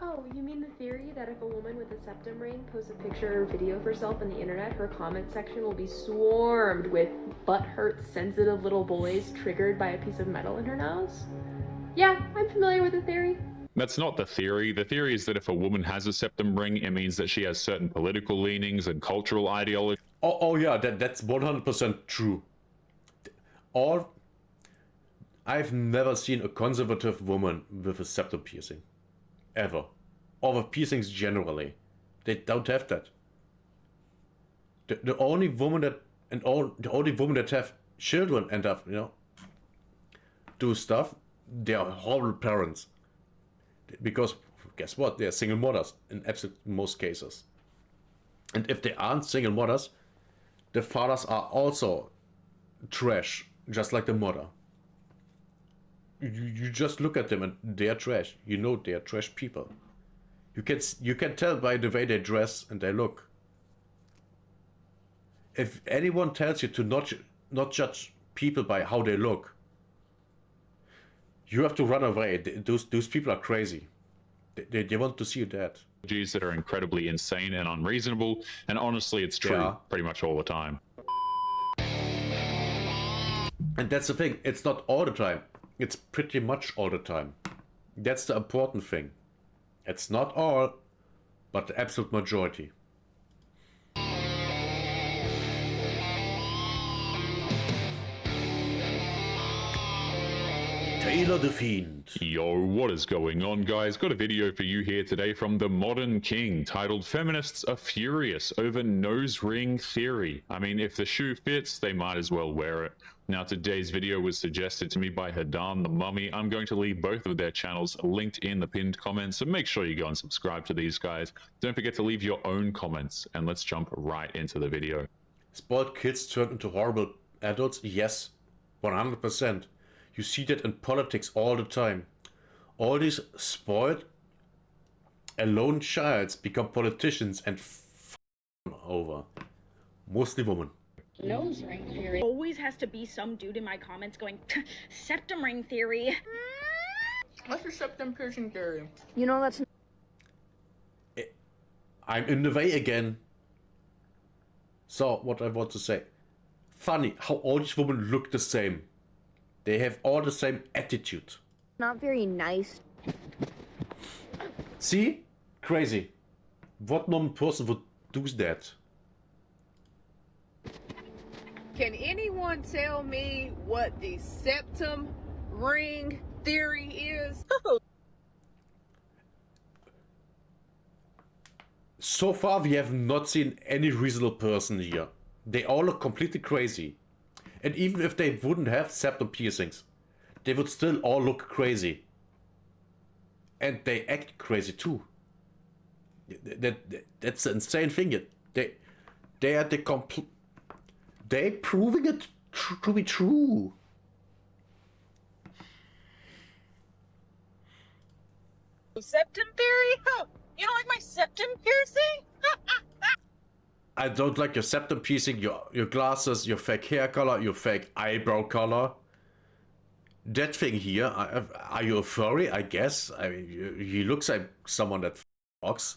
Oh, you mean the theory that if a woman with a septum ring posts a picture or video of herself on the internet, her comment section will be swarmed with butthurt, sensitive little boys triggered by a piece of metal in her nose? Yeah, I'm familiar with the theory. That's not the theory. The theory is that if a woman has a septum ring, it means that she has certain political leanings and cultural ideology. Oh yeah, that's 100% true. All I've never seen a conservative woman with a septum piercing. Ever. Or with piercings generally. They don't have that. The only woman that the only woman that have children and have, do stuff, they are horrible parents. Because guess what? They are single mothers in absolute most cases. And if they aren't single mothers, the fathers are also trash, just like the mother. You just look at them and they're trash. You know they're trash people. You can tell by the way they dress and they look. If anyone tells you to not judge people by how they look, you have to run away. Those people are crazy. They want to see you dead. That are incredibly insane and unreasonable, and honestly, it's true pretty much all the time. And that's the thing. It's not all the time. It's pretty much all the time. That's the important thing. It's not all, but the absolute majority. Taylor the Fiend. Yo, what is going on, guys? Got a video for you here today from the Modern King titled "Feminists Are Furious Over Nose Ring Theory." I mean, if the shoe fits, they might as well wear it. Now, today's video was suggested to me by Hadan the Mummy. I'm going to leave both of their channels linked in the pinned comments, so make sure you go and subscribe to these guys. Don't forget to leave your own comments, and let's jump right into the video. Spoiled kids turned into horrible adults? Yes, 100%. You see that in politics all the time. All these spoiled, alone childs become politicians and over. Mostly women. Nose ring theory. Always has to be some dude in my comments going, septum ring theory. What's your septum piercing theory? You know, that's... I'm in the way again. So, what I want to say. Funny how all these women look the same. They have all the same attitude. not very nice. See? Crazy. What normal person would do that? Can anyone tell me what the septum ring theory is? So far we have not seen any reasonable person here. They all look completely crazy. And even if they wouldn't have septum piercings, they would still all look crazy. And they act crazy too. That's the insane thing. They are the complete... They're proving it to be true. Septum theory? You don't like my septum piercing? I don't like your septum piercing, your glasses, your fake hair color, your fake eyebrow color. That thing here, are you a furry? I guess. I mean, he looks like someone that fucks.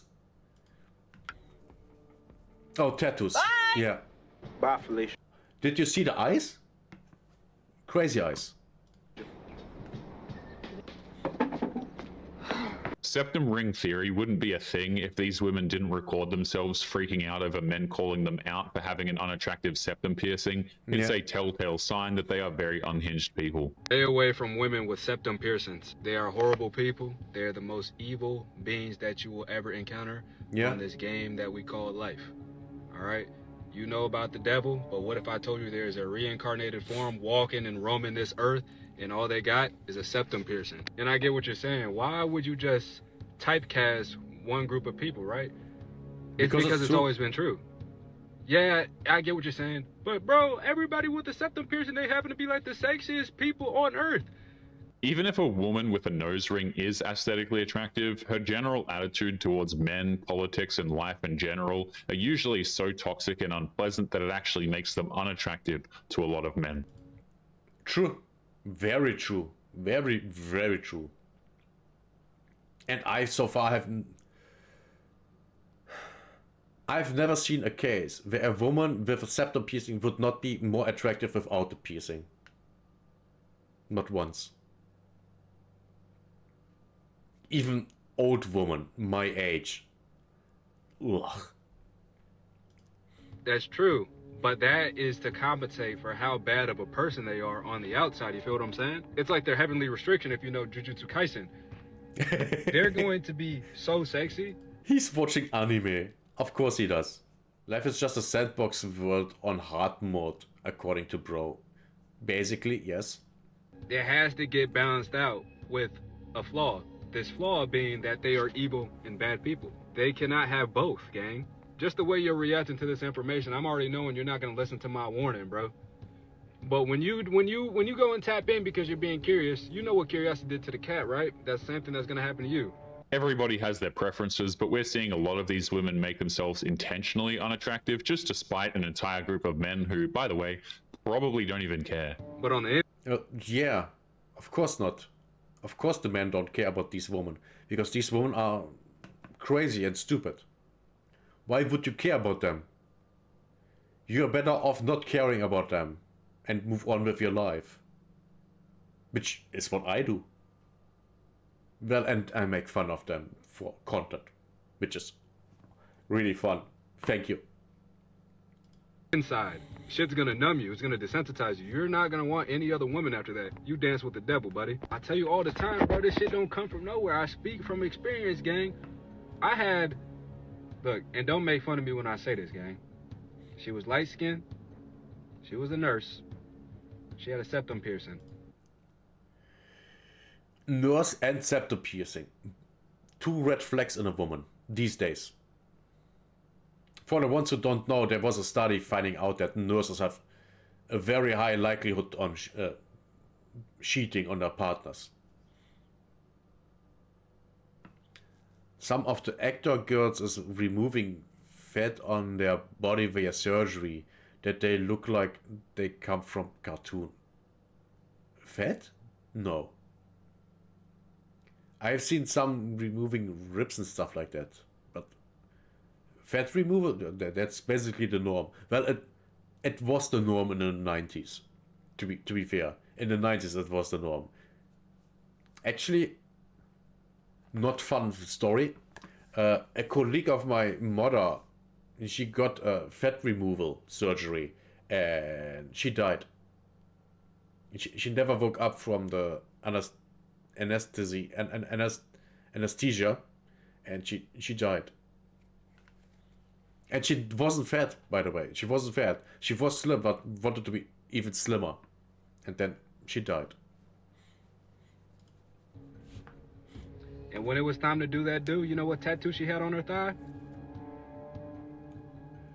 Oh, tattoos. Bye. Yeah. Bye, Felicia. Did you see the eyes? Crazy eyes. Septum ring theory wouldn't be a thing if these women didn't record themselves freaking out over men calling them out for having an unattractive septum piercing. It's a telltale sign that they are very unhinged people. Stay away from women with septum piercings. They are horrible people. They are the most evil beings that you will ever encounter on this game that we call life. Alright? You know about the devil, but what if I told you there's a reincarnated form walking and roaming this earth and all they got is a septum piercing? And I get what you're saying. Why would you just typecast one group of people, right? It's because it's always been true. Yeah, I get what you're saying. But bro, everybody with a septum piercing, they happen to be like the sexiest people on earth. Even if a woman with a nose ring is aesthetically attractive, her general attitude towards men, politics, and life in general are usually so toxic and unpleasant that it actually makes them unattractive to a lot of men. True. Very true. Very, very true. And I so far I've never seen a case where a woman with a septum piercing would not be more attractive without the piercing. Not once. Even old woman my age. Ugh. That's true, but that is to compensate for how bad of a person they are on the outside. You feel what I'm saying? It's like their heavenly restriction if you know Jujutsu Kaisen. They're going to be so sexy. He's watching anime. Of course he does. Life is just a sandbox world on hard mode, according to Bro. Basically, yes. It has to get balanced out with a flaw. This flaw being that they are evil and bad people. They cannot have both, gang. Just the way you're reacting to this information, I'm already knowing you're not gonna listen to my warning, bro. But when you go and tap in because you're being curious, you know what curiosity did to the cat, right? That's the same thing that's gonna happen to you. Everybody has their preferences, but we're seeing a lot of these women make themselves intentionally unattractive just to spite an entire group of men who, by the way, probably don't even care. But on the Yeah, of course not. Of course the men don't care about these women, because these women are crazy and stupid. Why would you care about them? You're better off not caring about them and move on with your life. Which is what I do. Well, and I make fun of them for content, which is really fun. Thank you. inside, shit's gonna numb you. It's gonna desensitize you. You're not gonna want any other woman after that. You dance with the devil, buddy. I tell you all the time, bro, this shit don't come from nowhere. I speak from experience, gang. Look, and don't make fun of me when I say this, gang. She was light-skinned. She was a nurse. She had a septum piercing. Nurse and septum piercing. Two red flags in a woman these days. For the ones who don't know, there was a study finding out that nurses have a very high likelihood on cheating on their partners. Some of the actor girls is removing fat on their body via surgery that they look like they come from cartoon. Fat? No. I've seen some removing ribs and stuff like that, but fat removal, that's basically the norm. Well, it was the norm in the 90s, to be fair. In the 90s it was the norm. Actually, not fun story. A colleague of my mother, she got a fat removal surgery and she died. She never woke up from the anesthesia, and she died. And she wasn't fat, by the way. She wasn't fat. She was slim, but wanted to be even slimmer. And then she died. And when it was time to do that you know what tattoo she had on her thigh?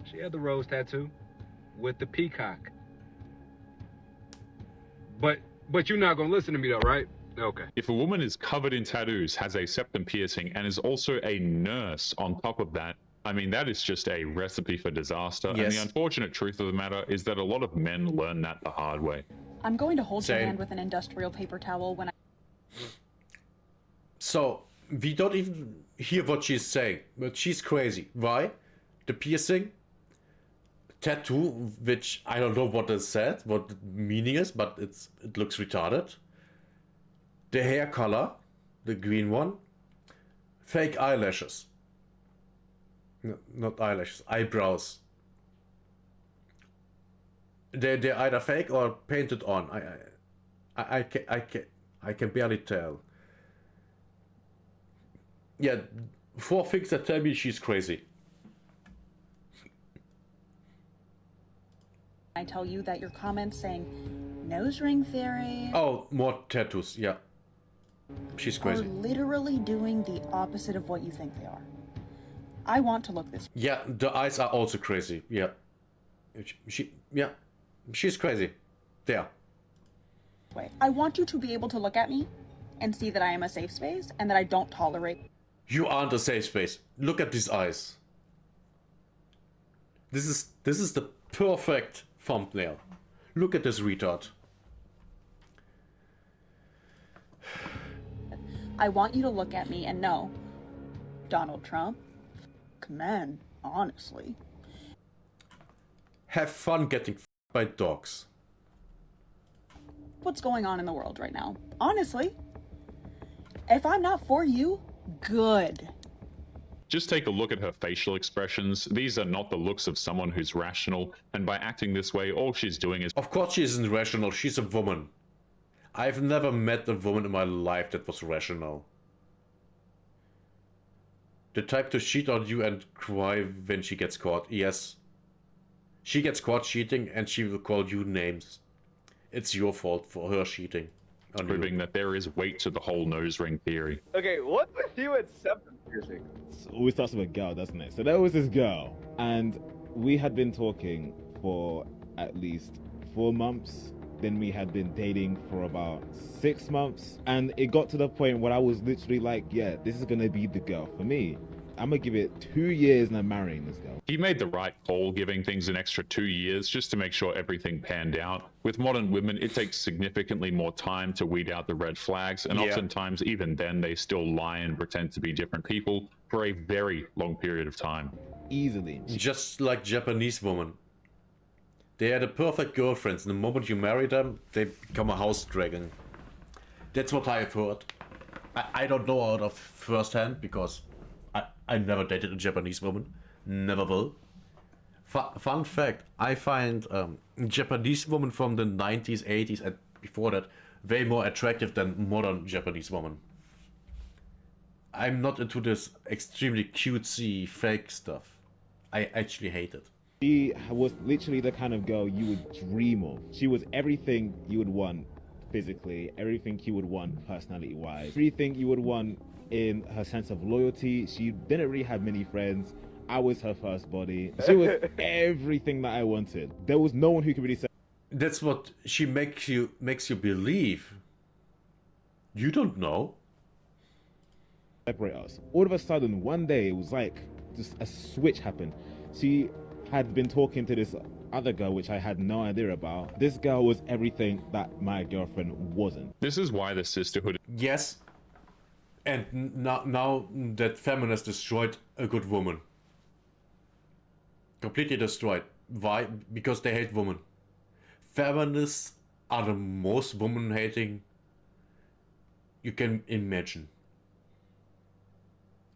She had the rose tattoo with the peacock. But you're not gonna listen to me though, right? Okay. If a woman is covered in tattoos, has a septum piercing, and is also a nurse on top of that, I mean, that is just a recipe for disaster. Yes. And the unfortunate truth of the matter is that a lot of men learn that the hard way. I'm going to hold your Same. hand with an industrial paper towel when I... So, we don't even hear what she's saying, but she's crazy. Why? The piercing, tattoo, which I don't know what is said, what the meaning is, but it looks retarded. The hair color, the green one. Fake eyelashes. No, not eyelashes, eyebrows. They're either fake or painted on. I can barely tell. Yeah, 4 things that tell me she's crazy. I tell you that your comments saying nose ring theory Oh, more tattoos, yeah. She's are crazy. literally doing the opposite of what you think they are. I want to look this Yeah, the eyes are also crazy, yeah. She's crazy. There. way. I want you to be able to look at me and see that I am a safe space and that I don't tolerate. You aren't a safe space. Look at these eyes. This is the perfect thumbnail. Look at this retard. I want you to look at me and know, Donald Trump, man, honestly. Have fun getting f***ed by dogs. What's going on in the world right now? Honestly, if I'm not for you, good. Just take a look at her facial expressions. These are not the looks of someone who's rational, and by acting this way, all she's doing is... Of course she isn't rational, she's a woman. I've never met a woman in my life that was rational. The type to cheat on you and cry when she gets caught, yes. She gets caught cheating and she will call you names. It's your fault for her cheating on you. proving that there is weight to the whole nose ring theory. Okay, what with you and septum piercing? It always starts with a girl, doesn't it? So there was this girl, and we had been talking for at least 4 months. Then we had been dating for about 6 months, and it got to the point where I was literally like, yeah, this is gonna be the girl for me. I'm gonna give it 2 years and I'm marrying this girl. He made the right call, giving things an extra 2 years just to make sure everything panned out. With modern women, it takes significantly more time to weed out the red flags, and oftentimes even then they still lie and pretend to be different people for a very long period of time. Easily. Just like Japanese women. They are the perfect girlfriends. The moment you marry them, they become a house dragon. That's what I've heard. I don't know out of first hand because I never dated a Japanese woman. Never will. Fun fact, I find Japanese women from the 90s, 80s and before that way more attractive than modern Japanese women. I'm not into this extremely cutesy fake stuff. I actually hate it. She was literally the kind of girl you would dream of. She was everything you would want physically, everything you would want personality-wise, everything you would want in her sense of loyalty. She didn't really have many friends. I was her first body. She was everything that I wanted. There was no one who could really say. That's what she makes you believe. You don't know. Separate us. All of a sudden, one day, it was like just a switch happened. She had been talking to this other girl, which I had no idea about. This girl was everything that my girlfriend wasn't. This is why the sisterhood... Yes. And now that feminists destroyed a good woman. Completely destroyed. Why? Because they hate women. Feminists are the most woman-hating you can imagine.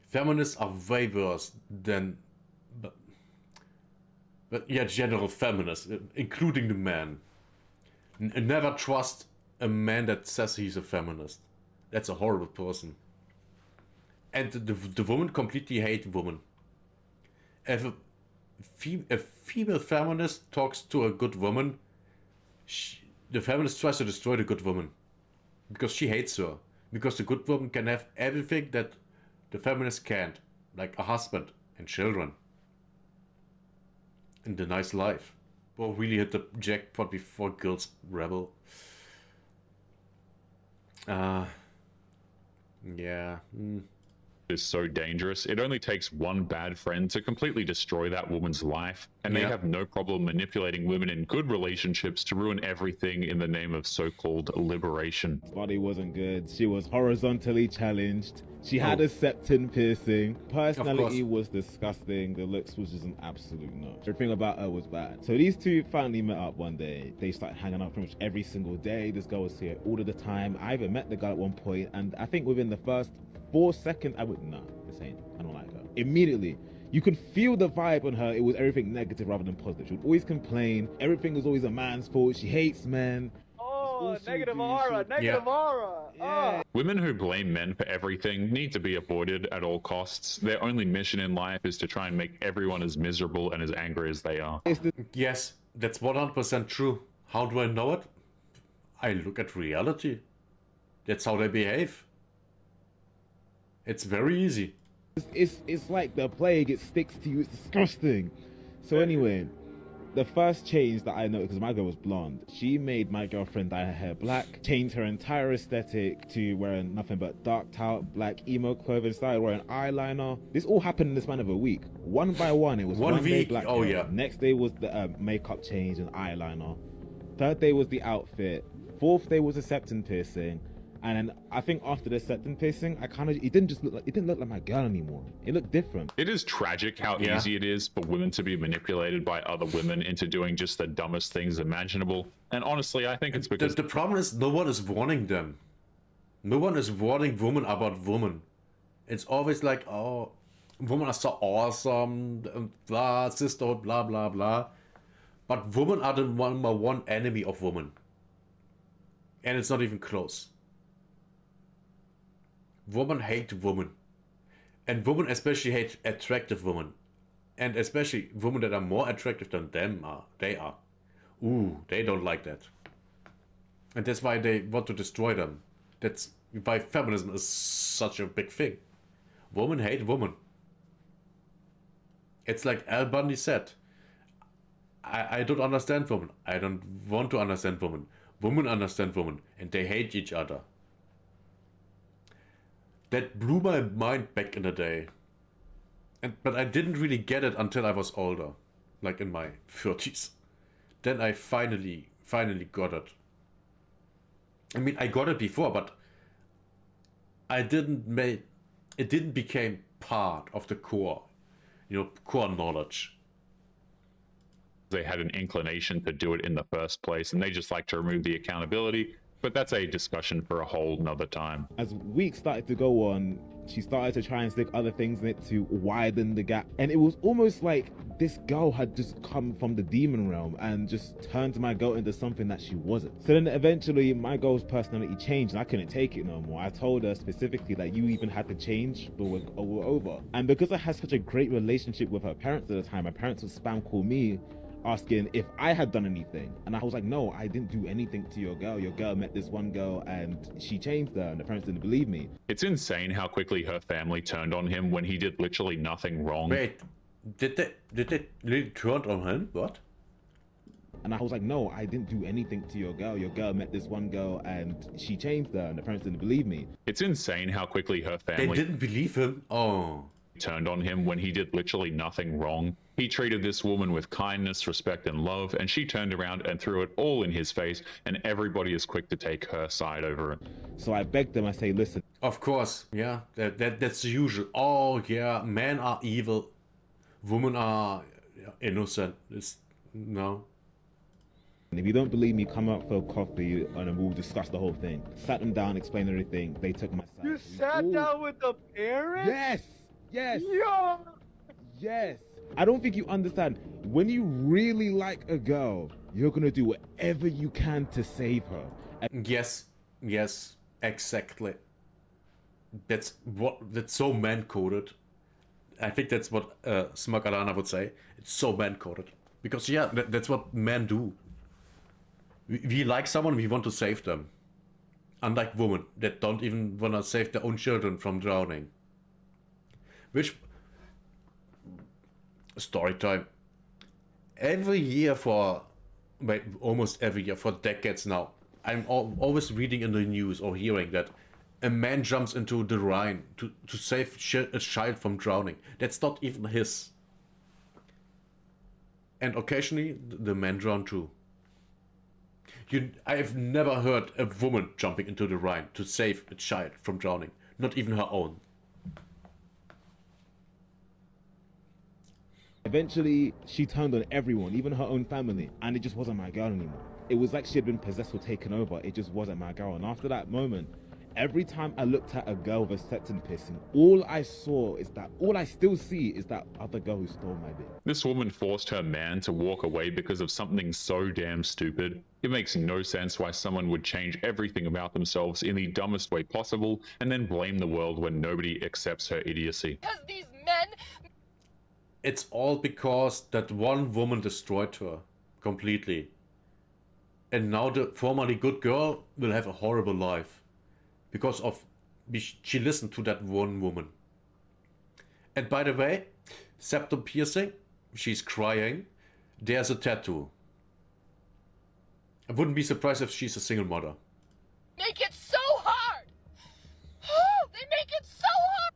Feminists are way worse than... But yeah, general feminists, including the men. Never trust a man that says he's a feminist. That's a horrible person. And the women completely hate women. If a female feminist talks to a good woman, the feminist tries to destroy the good woman. Because she hates her. Because the good woman can have everything that the feminist can't. Like a husband and children. And a nice life. Well, really hit the jackpot before Girls Rebel. Yeah. is so dangerous. It only takes one bad friend to completely destroy that woman's life, and they have no problem manipulating women in good relationships to ruin everything in the name of so-called liberation. Body wasn't good. She was horizontally challenged. She had a septum piercing. Personality was disgusting. The looks was just an absolute no. Everything about her was bad. So these two finally met up one day. They started hanging out pretty much every single day. This girl was here all of the time. I even met the girl at one point, and I think within the first 4 seconds, I went, nah, this ain't, I don't like her. Immediately, you could feel the vibe on her. It was everything negative rather than positive. She would always complain. Everything was always a man's fault. She hates men. Oh, negative aura, negative aura. Yeah. Women who blame men for everything need to be avoided at all costs. Their only mission in life is to try and make everyone as miserable and as angry as they are. Yes, that's 100% true. How do I know it? I look at reality. That's how they behave. It's very easy. It's like the plague. It sticks to you. It's disgusting. So anyway, the first change that I noticed, because my girl was blonde, she made my girlfriend dye her hair black, changed her entire aesthetic to wearing nothing but dark out, black emo clothing, started wearing eyeliner. This all happened in the span of a week. One by one, it was one day week. black hair. Next day was the makeup change and eyeliner. Third day was the outfit. Fourth day was a septum piercing. And I think after the septum piercing, it didn't look like my girl anymore. It looked different. It is tragic how easy it is for women to be manipulated by other women into doing just the dumbest things imaginable. And honestly, I think it's because the problem is no one is warning them. No one is warning women about women. It's always like, oh, women are so awesome, blah, sisterhood, blah, blah, blah. But women are the number one enemy of women. And it's not even close. Women hate women. And women especially hate attractive women. And especially women that are more attractive than they are. Ooh, they don't like that. And that's why they want to destroy them. That's why feminism is such a big thing. Women hate women. It's like Al Bundy said. I don't understand women. I don't want to understand women. Women understand women. And they hate each other. That blew my mind back in the day. But I didn't really get it until I was older. Like in my 30s. Then I finally got it. I mean, I got it before, but it didn't become part of the core knowledge. they had an inclination to do it in the first place, and they just like to remove the accountability. But that's a discussion for a whole nother time. As weeks started to go on, she started to try and stick other things in it to widen the gap. And it was almost like this girl had just come from the demon realm and just turned my girl into something that she wasn't. So then eventually my girl's personality changed and I couldn't take it no more. I told her specifically that you even had to change or we're over. And because I had such a great relationship with her parents at the time, my parents would spam call me asking if I had done anything. And I was like, no, I didn't do anything to your girl. Your girl met this one girl and she changed her, and the parents didn't believe me. It's insane how quickly her family turned on him when he did literally nothing wrong. Wait, did they really turn on him? What? And I was like, no, I didn't do anything to your girl. Your girl met this one girl and she changed her, and the parents didn't believe me. It's insane how quickly her family... They didn't believe him? Oh. ...turned on him when he did literally nothing wrong. He treated this woman with kindness, respect, and love, and she turned around and threw it all in his face, and everybody is quick to take her side over it. So I begged them, I say, listen. Of course, yeah, that's the usual. Oh, yeah, men are evil, women are innocent. No. And if you don't believe me, come out for coffee and we'll discuss the whole thing. Sat them down, explained everything. They took my side. You sat down with the parents? Yes! Yes! Yo! Yes! I don't think you understand. When you really like a girl, you're gonna do whatever you can to save her. And yes, exactly. That's so man-coded. I think that's what Smug Alana would say. It's so man-coded. Because yeah, that's what men do. We like someone, we want to save them. Unlike women that don't even want to save their own children from drowning. Which... Story time. Every year almost every year for decades now, I'm always reading in the news or hearing that a man jumps into the Rhine to save a child from drowning. That's not even his. And occasionally the men drown too. I've never heard a woman jumping into the Rhine to save a child from drowning. Not even her own. Eventually, she turned on everyone, even her own family, and it just wasn't my girl anymore. It was like she had been possessed or taken over. It just wasn't my girl. And after that moment, every time I looked at a girl with a septum piercing, all I still see is that other girl who stole my bit. This woman forced her man to walk away because of something so damn stupid. It makes no sense why someone would change everything about themselves in the dumbest way possible and then blame the world when nobody accepts her idiocy. Because these men... It's all because that one woman destroyed her completely. And now the formerly good girl will have a horrible life. Because she listened to that one woman. And by the way, septum piercing, she's crying. There's a tattoo. I wouldn't be surprised if she's a single mother. Make it so hard! They make it so hard!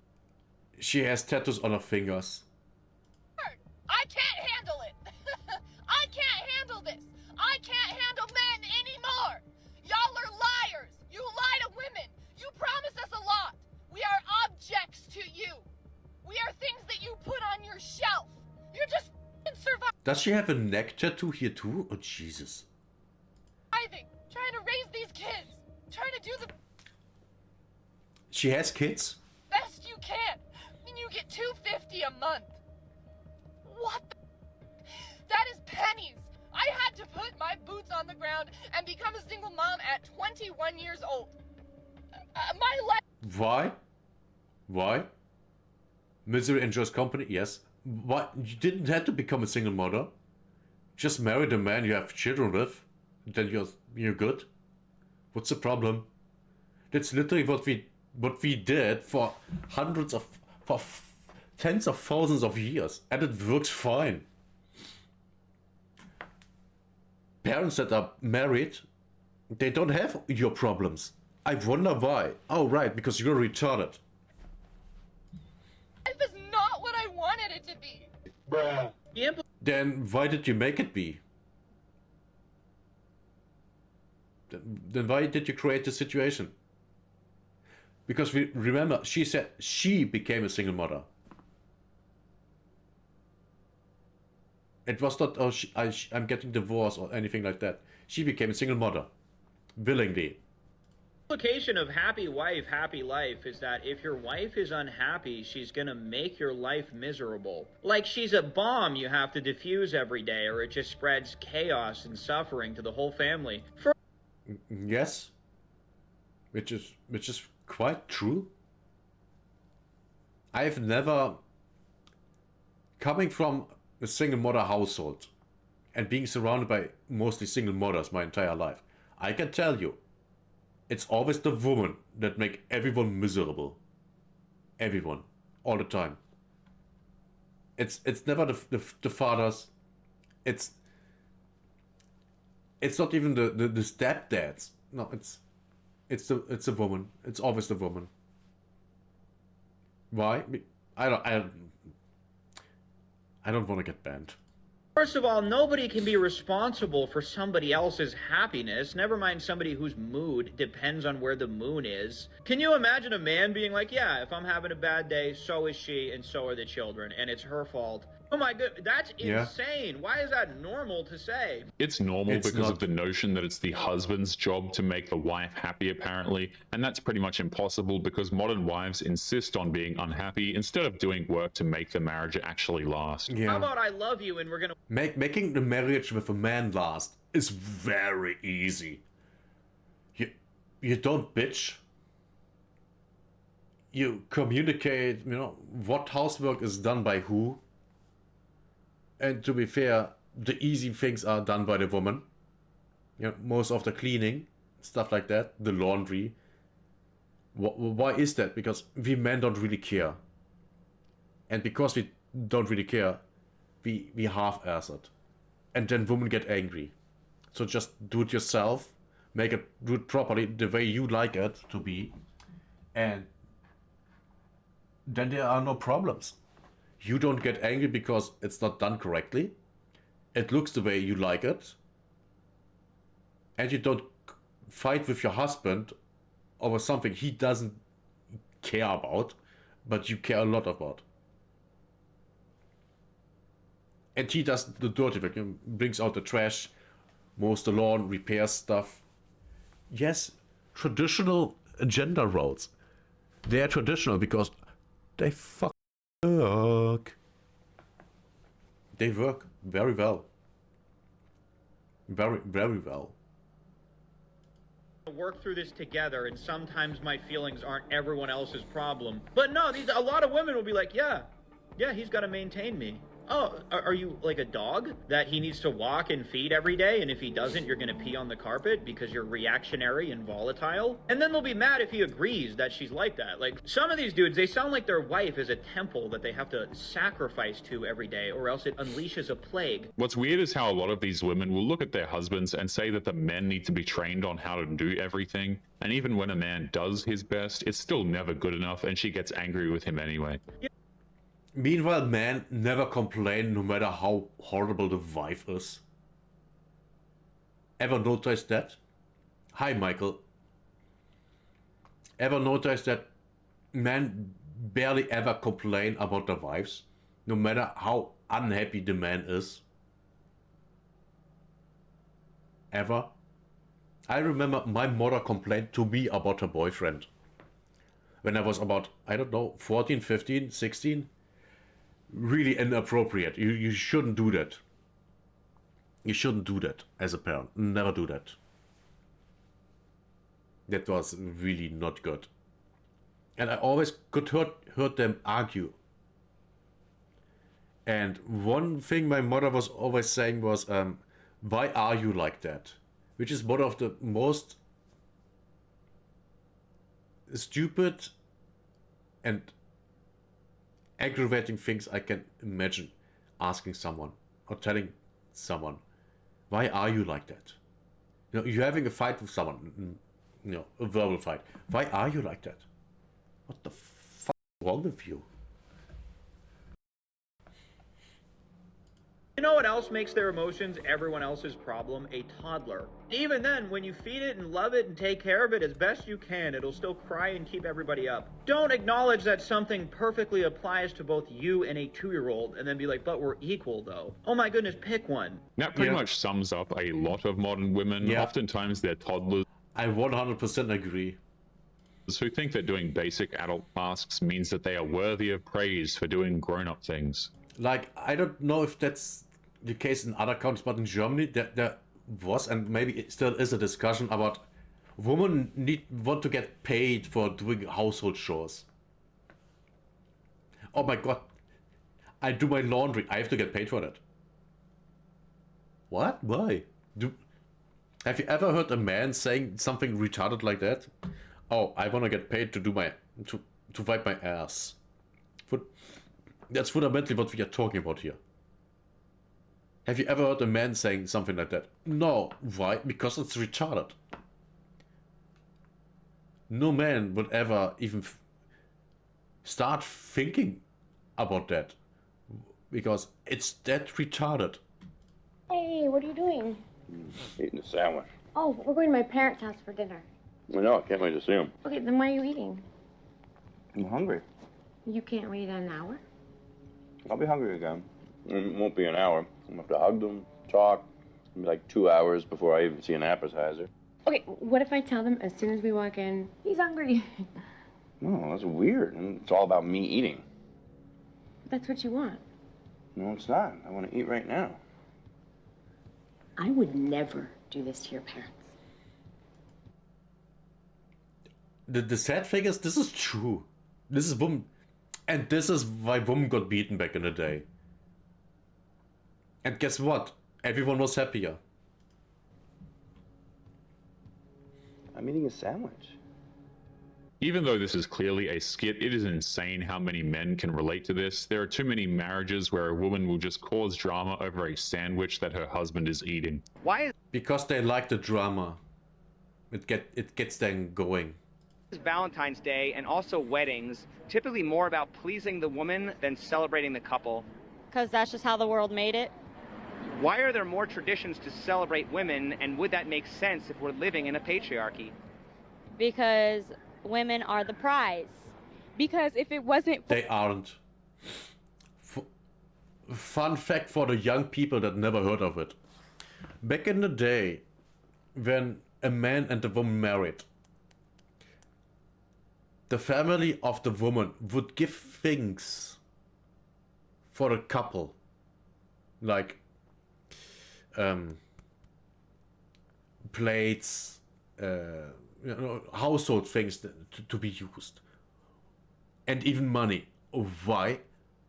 She has tattoos on her fingers. I can't handle it! I can't handle this! I can't handle men anymore! Y'all are liars! You lie to women! objects to you. We are things that you put on your shelf. You're just surviving, Does she have a neck tattoo here too? Oh, Jesus. trying to raise these kids, trying to do the She has kids? best you can, and you get $250 a month. What the? That is pennies. I had to put my boots on the ground and become a single mom at 21 years old. My life. Why? Why? Misery enjoys company? Yes. Why? You didn't have to become a single mother. Just marry the man you have children with. Then you're good. What's the problem? That's literally what we did for tens of thousands of years, and it works fine. Parents that are married, they don't have your problems. I wonder why. Oh, right, because you're retarded. Life is not what I wanted it to be. Bruh. Then why did you make it be? Then why did you create the situation? Because we remember, she said she became a single mother. It was not, oh, I'm getting divorced or anything like that. She became a single mother, willingly. The implication of happy wife, happy life is that if your wife is unhappy, she's gonna make your life miserable. Like she's a bomb you have to defuse every day, or it just spreads chaos and suffering to the whole family. Yes, which is quite true. I've never, coming from a single mother household and being surrounded by mostly single mothers my entire life, I can tell you, it's always the woman that make everyone miserable. Everyone, all the time. It's never the fathers. It's not even the stepdads. No, it's the woman. It's always the woman. Why? I don't want to get banned. First of all, nobody can be responsible for somebody else's happiness, never mind somebody whose mood depends on where the moon is. Can you imagine a man being like, yeah, if I'm having a bad day, so is she, and so are the children, and it's her fault? Oh my god, that's insane. Why is that normal to say? It's normal because of the notion that it's the husband's job to make the wife happy, apparently, and that's pretty much impossible because modern wives insist on being unhappy instead of doing work to make the marriage actually last. How about I love you and we're gonna... Making the marriage with a man last is very easy. You don't bitch. You communicate, what housework is done by who. And to be fair, the easy things are done by the woman. Most of the cleaning, stuff like that, the laundry. Why is that? Because we men don't really care. And because we don't really care, we half-ass it. And then women get angry. So just do it yourself, do it properly, the way you like it to be. And then there are no problems. You don't get angry because it's not done correctly. It looks the way you like it. And you don't fight with your husband over something he doesn't care about, but you care a lot about. And he does the dirty work, brings out the trash, mows the lawn, repairs stuff. Yes, traditional gender roles. They are traditional because they work. They work very well. Very, very well. Work through this together, and sometimes my feelings aren't everyone else's problem. But no, a lot of women will be like, yeah, he's got to maintain me. Oh, are you like a dog that he needs to walk and feed every day, and if he doesn't, you're gonna pee on the carpet because you're reactionary and volatile? And then they'll be mad if he agrees that she's like that. Like, some of these dudes, they sound like their wife is a temple that they have to sacrifice to every day, or else it unleashes a plague. What's weird is how a lot of these women will look at their husbands and say that the men need to be trained on how to do everything. And even when a man does his best, it's still never good enough, and she gets angry with him anyway. Meanwhile, men never complain no matter how horrible the wife is. Ever noticed that? Hi, Michael. Ever noticed that men barely ever complain about their wives, no matter how unhappy the man is. Ever. I remember my mother complained to me about her boyfriend when I was about, I don't know, 14, 15, 16. Really inappropriate. You shouldn't do that. You shouldn't do that as a parent. Never do that. That was really not good. And I always could heard them argue. And one thing my mother was always saying was, why are you like that? Which is one of the most stupid and aggravating things I can imagine asking someone or telling someone. Why are you like that? You know, you're having a fight with someone, you know, a verbal fight. Why are you like that? What the fuck is wrong with you? You know what else makes their emotions everyone else's problem? A toddler. Even then, when you feed it and love it and take care of it as best you can, it'll still cry and keep everybody up. Don't acknowledge that something perfectly applies to both you and a 2-year-old and then be like, but we're equal though. Oh my goodness, pick one. That pretty much sums up a lot of modern women. Yeah. Oftentimes they're toddlers. I 100% agree. Who think that doing basic adult tasks means that they are worthy of praise for doing grown-up things. Like, I don't know if that's the case in other countries, but in Germany there was, and maybe it still is, a discussion about women want to get paid for doing household chores. Oh my god, I do my laundry, I have to get paid for that. What? Why? Have you ever heard a man saying something retarded like that? Oh, I want to get paid to do to wipe my ass. That's fundamentally what we are talking about here. Have you ever heard a man saying something like that? No. Why? Because it's retarded. No man would ever even start thinking about that. Because it's that retarded. Hey, what are you doing? Eating a sandwich. Oh, we're going to my parents' house for dinner. I know, I can't wait to see them. Okay, then why are you eating? I'm hungry. You can't wait an hour? I'll be hungry again. It won't be an hour. I'm gonna have to hug them, talk. It'll be like 2 hours before I even see an appetizer. Okay, what if I tell them as soon as we walk in, he's hungry? No, that's weird. It's all about me eating. That's what you want. No, it's not. I want to eat right now. I would never do this to your parents. The sad thing is, this is true. This is women, and this is why women got beaten back in the day. And guess what? Everyone was happier. I'm eating a sandwich. Even though this is clearly a skit, it is insane how many men can relate to this. There are too many marriages where a woman will just cause drama over a sandwich that her husband is eating. Why Because they like the drama. It gets them going. is Valentine's Day and also weddings typically more about pleasing the woman than celebrating the couple? Because that's just how the world made it. Why are there more traditions to celebrate women, and would that make sense if we're living in a patriarchy? Because women are the prize. Because if it wasn't... They aren't. Fun fact for the young people that never heard of it. Back in the day, when a man and a woman married, the family of the woman would give things for the couple. Like plates, household things to be used. And even money. Why?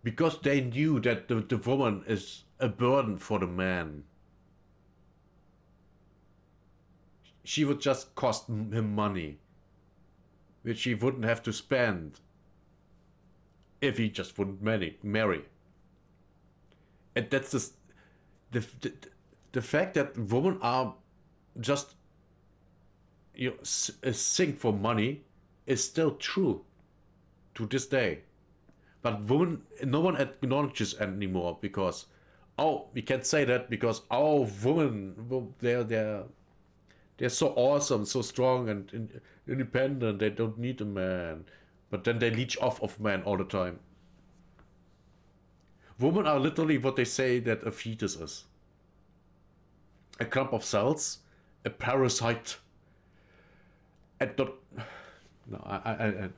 Because they knew that the woman is a burden for the man. She would just cost him money, which he wouldn't have to spend if he just wouldn't marry. And that's the fact that women are just a thing for money is still true to this day. But women, no one acknowledges anymore because, oh, we can't say that because, oh, women, they're so awesome, so strong and independent. They don't need a man. but then they leech off of men all the time. Women are literally what they say that a fetus is. A clump of cells, a parasite, and not... No,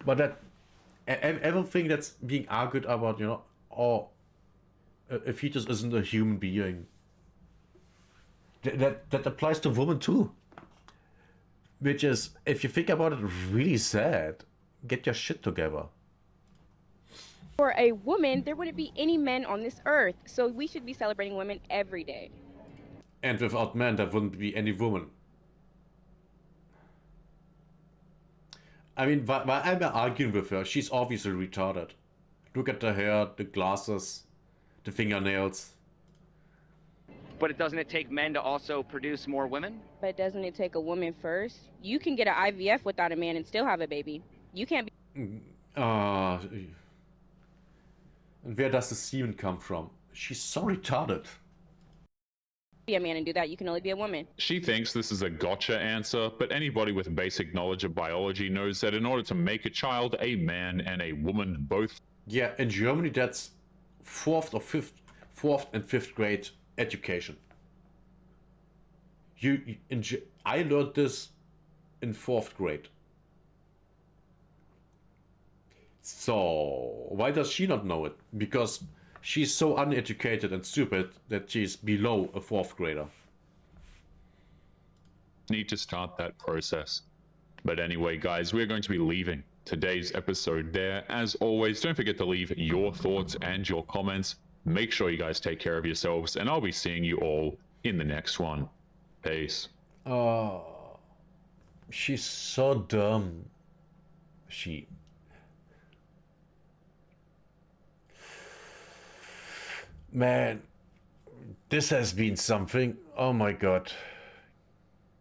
but that... Everything that's being argued about, you know, oh, a fetus isn't a human being. That applies to women too. Which is, if you think about it, really sad. Get your shit together. For a woman, there wouldn't be any men on this earth, so we should be celebrating women every day. And without men, there wouldn't be any woman. I mean, why am I arguing with her? She's obviously retarded. Look at the hair, the glasses, the fingernails. But doesn't it take men to also produce more women? But doesn't it take a woman first? You can get an IVF without a man and still have a baby. You can't be... And where does the semen come from? She's so retarded. Be a man and do that. You can only be a woman. She thinks this is a gotcha answer, but anybody with basic knowledge of biology knows that in order to make a child, a man and a woman both... Yeah, in Germany that's fourth and fifth grade education. I learned this in 4th grade. So why does she not know it? Because she's so uneducated and stupid that she's below a 4th grader. Need to start that process. But anyway, guys, we're going to be leaving today's episode there. As always, don't forget to leave your thoughts and your comments. Make sure you guys take care of yourselves, and I'll be seeing you all in the next one. Peace. Oh, she's so dumb. Man, this has been something. Oh my god.